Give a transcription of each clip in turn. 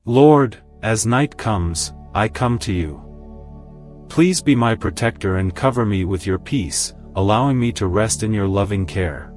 Lord, as night comes, I come to you. Please be my protector and cover me with your peace, allowing me to rest in your loving care.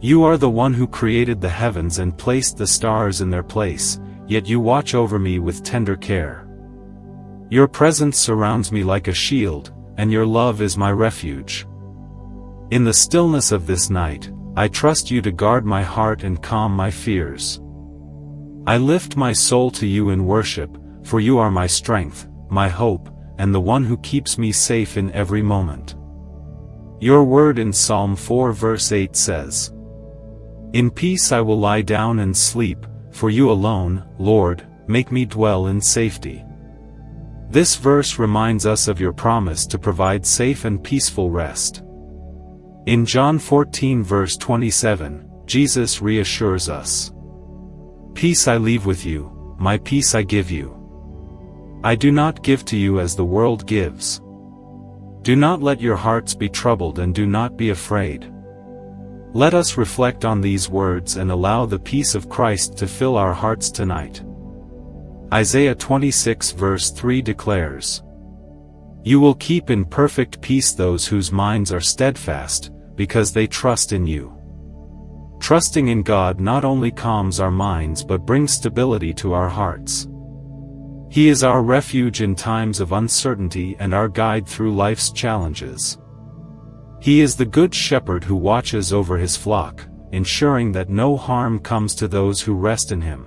You are the one who created the heavens and placed the stars in their place, yet you watch over me with tender care. Your presence surrounds me like a shield, and your love is my refuge. In the stillness of this night, I trust you to guard my heart and calm my fears. I lift my soul to you in worship, for you are my strength, my hope, and the one who keeps me safe in every moment. Your word in Psalm 4 verse 8 says, "In peace I will lie down and sleep, for you alone, Lord, make me dwell in safety." This verse reminds us of your promise to provide safe and peaceful rest. In John 14 verse 27, Jesus reassures us, "Peace I leave with you, my peace I give you. I do not give to you as the world gives. Do not let your hearts be troubled and do not be afraid." Let us reflect on these words and allow the peace of Christ to fill our hearts tonight. Isaiah 26 verse 3 declares, "You will keep in perfect peace those whose minds are steadfast, because they trust in you." Trusting in God not only calms our minds but brings stability to our hearts. He is our refuge in times of uncertainty and our guide through life's challenges. He is the good shepherd who watches over his flock, ensuring that no harm comes to those who rest in him.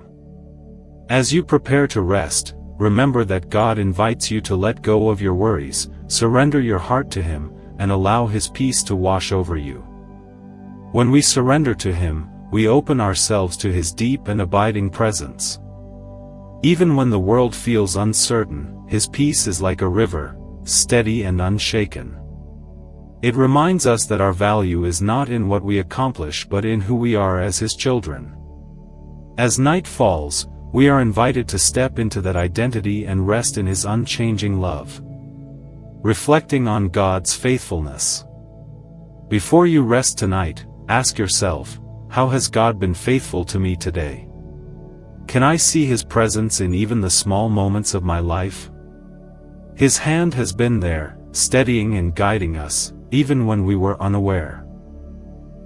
As you prepare to rest, remember that God invites you to let go of your worries, surrender your heart to him, and allow his peace to wash over you. When we surrender to him, we open ourselves to his deep and abiding presence. Even when the world feels uncertain, his peace is like a river, steady and unshaken. It reminds us that our value is not in what we accomplish but in who we are as his children. As night falls, we are invited to step into that identity and rest in his unchanging love. Reflecting on God's faithfulness. Before you rest tonight, ask yourself, how has God been faithful to me today? Can I see his presence in even the small moments of my life? His hand has been there, steadying and guiding us, even when we were unaware.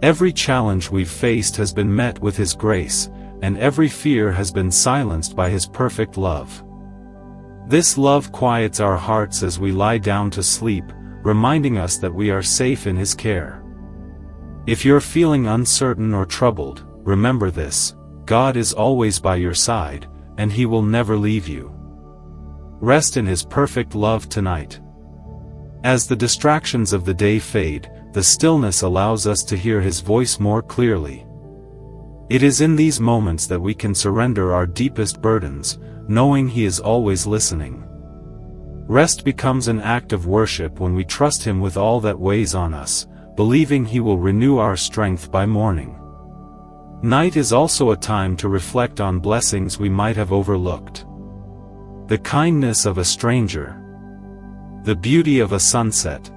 Every challenge we've faced has been met with his grace, and every fear has been silenced by his perfect love. This love quiets our hearts as we lie down to sleep, reminding us that we are safe in his care. If you're feeling uncertain or troubled, remember this: God is always by your side, and he will never leave you. Rest in his perfect love tonight. As the distractions of the day fade, the stillness allows us to hear his voice more clearly. It is in these moments that we can surrender our deepest burdens, knowing he is always listening. Rest becomes an act of worship when we trust him with all that weighs on us, believing he will renew our strength by morning. Night is also a time to reflect on blessings we might have overlooked. The kindness of a stranger, the beauty of a sunset,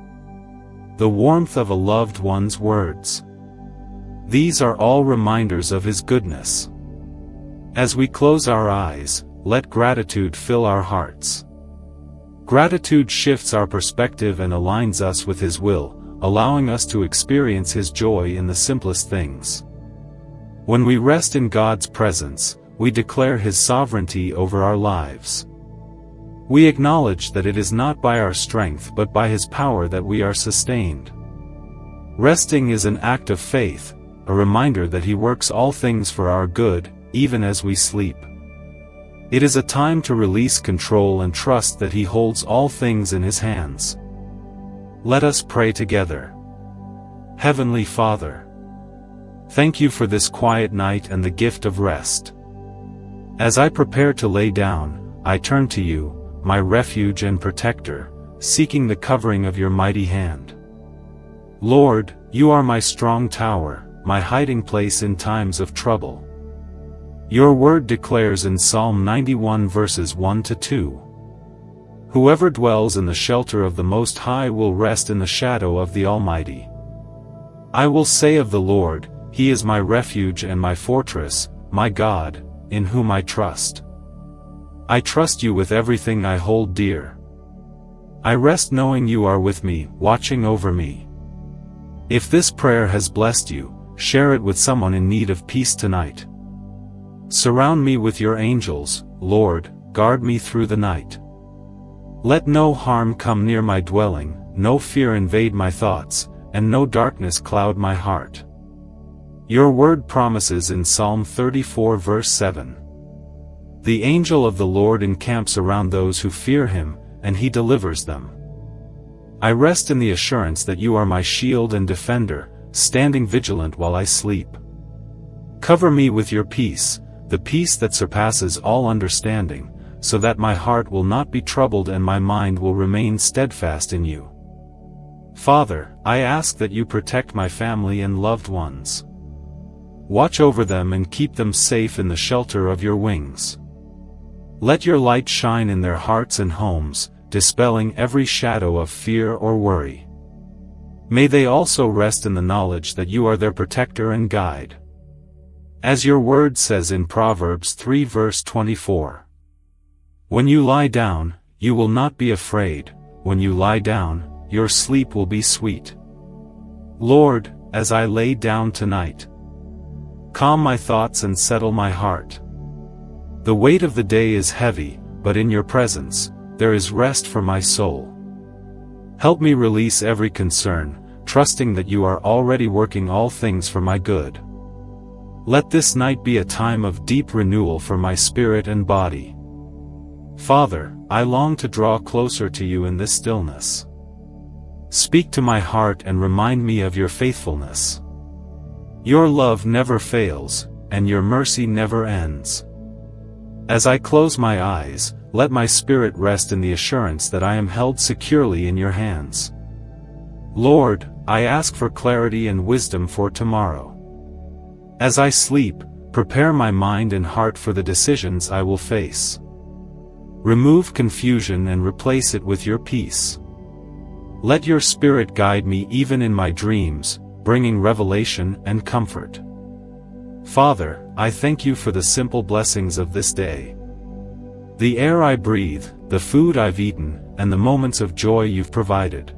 the warmth of a loved one's words. These are all reminders of his goodness. As we close our eyes, let gratitude fill our hearts. Gratitude shifts our perspective and aligns us with his will, allowing us to experience his joy in the simplest things. When we rest in God's presence, we declare his sovereignty over our lives. We acknowledge that it is not by our strength but by his power that we are sustained. Resting is an act of faith, a reminder that he works all things for our good, even as we sleep. It is a time to release control and trust that he holds all things in his hands. Let us pray together. Heavenly Father, thank you for this quiet night and the gift of rest. As I prepare to lay down, I turn to you, my refuge and protector, seeking the covering of your mighty hand. Lord, you are my strong tower, my hiding place in times of trouble. Your word declares in Psalm 91 verses 1 to 2. Whoever dwells in the shelter of the Most High will rest in the shadow of the Almighty. I will say of the Lord, he is my refuge and my fortress, my God, in whom I trust. I trust you with everything I hold dear. I rest knowing you are with me, watching over me. If this prayer has blessed you, share it with someone in need of peace tonight. Surround me with your angels, Lord, guard me through the night. Let no harm come near my dwelling, no fear invade my thoughts, and no darkness cloud my heart. Your word promises in Psalm 34 verse 7. The angel of the Lord encamps around those who fear him, and he delivers them. I rest in the assurance that you are my shield and defender, standing vigilant while I sleep. Cover me with your peace, the peace that surpasses all understanding, so that my heart will not be troubled and my mind will remain steadfast in you. Father, I ask that you protect my family and loved ones. Watch over them and keep them safe in the shelter of your wings. Let your light shine in their hearts and homes, dispelling every shadow of fear or worry. May they also rest in the knowledge that you are their protector and guide. As your word says in Proverbs 3 verse 24. When you lie down, you will not be afraid, when you lie down, your sleep will be sweet. Lord, as I lay down tonight, calm my thoughts and settle my heart. The weight of the day is heavy, but in your presence, there is rest for my soul. Help me release every concern, trusting that you are already working all things for my good. Let this night be a time of deep renewal for my spirit and body. Father, I long to draw closer to you in this stillness. Speak to my heart and remind me of your faithfulness. Your love never fails, and your mercy never ends. As I close my eyes, let my spirit rest in the assurance that I am held securely in your hands. Lord, I ask for clarity and wisdom for tomorrow. As I sleep, prepare my mind and heart for the decisions I will face. Remove confusion and replace it with your peace. Let your Spirit guide me even in my dreams, bringing revelation and comfort. Father, I thank you for the simple blessings of this day. The air I breathe, the food I've eaten, and the moments of joy you've provided.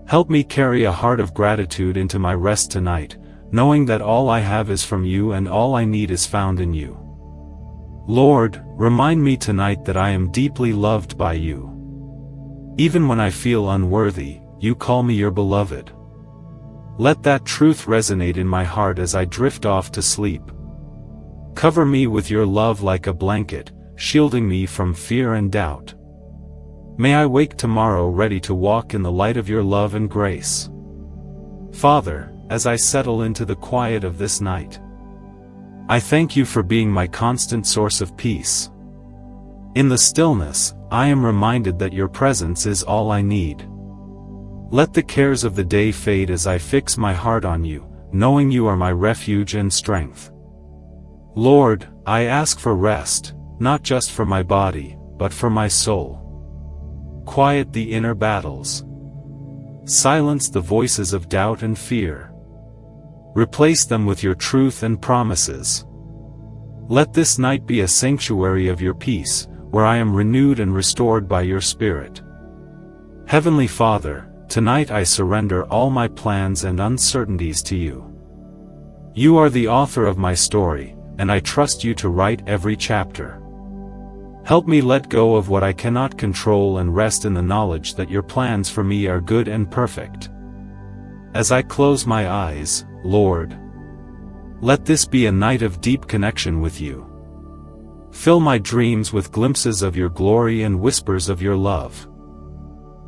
Help me carry a heart of gratitude into my rest tonight, knowing that all I have is from you and all I need is found in you. Lord, remind me tonight that I am deeply loved by you. Even when I feel unworthy, you call me your beloved. Let that truth resonate in my heart as I drift off to sleep. Cover me with your love like a blanket, shielding me from fear and doubt. May I wake tomorrow ready to walk in the light of your love and grace. Father, as I settle into the quiet of this night, I thank you for being my constant source of peace. In the stillness, I am reminded that your presence is all I need. Let the cares of the day fade as I fix my heart on you, knowing you are my refuge and strength. Lord, I ask for rest, not just for my body, but for my soul. Quiet the inner battles. Silence the voices of doubt and fear. Replace them with your truth and promises. Let this night be a sanctuary of your peace, where I am renewed and restored by your Spirit. Heavenly Father, tonight I surrender all my plans and uncertainties to you. You are the author of my story, and I trust you to write every chapter. Help me let go of what I cannot control and rest in the knowledge that your plans for me are good and perfect. As I close my eyes, Lord, let this be a night of deep connection with you. Fill my dreams with glimpses of your glory and whispers of your love.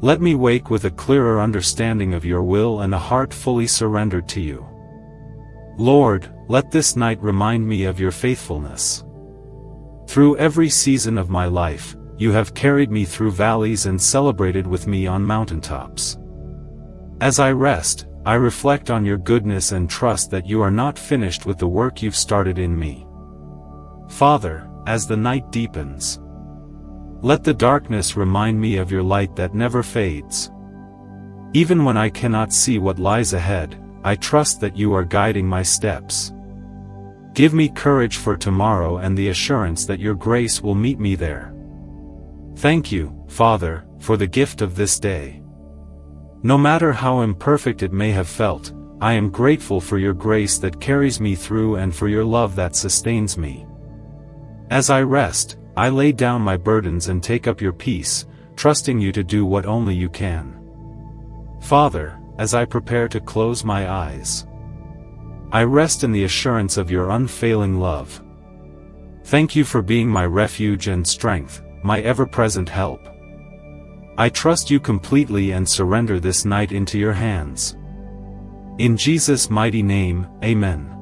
Let me wake with a clearer understanding of your will and a heart fully surrendered to you. Lord, let this night remind me of your faithfulness. Through every season of my life, you have carried me through valleys and celebrated with me on mountaintops. As I rest, I reflect on your goodness and trust that you are not finished with the work you've started in me. Father, as the night deepens, let the darkness remind me of your light that never fades. Even when I cannot see what lies ahead, I trust that you are guiding my steps. Give me courage for tomorrow and the assurance that your grace will meet me there. Thank you, Father, for the gift of this day. No matter how imperfect it may have felt, I am grateful for your grace that carries me through and for your love that sustains me. As I rest, I lay down my burdens and take up your peace, trusting you to do what only you can. Father, as I prepare to close my eyes, I rest in the assurance of your unfailing love. Thank you for being my refuge and strength, my ever-present help. I trust you completely and surrender this night into your hands. In Jesus' mighty name, Amen.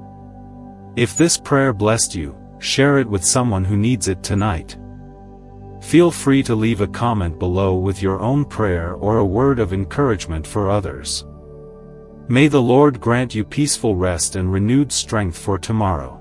If this prayer blessed you, share it with someone who needs it tonight. Feel free to leave a comment below with your own prayer or a word of encouragement for others. May the Lord grant you peaceful rest and renewed strength for tomorrow.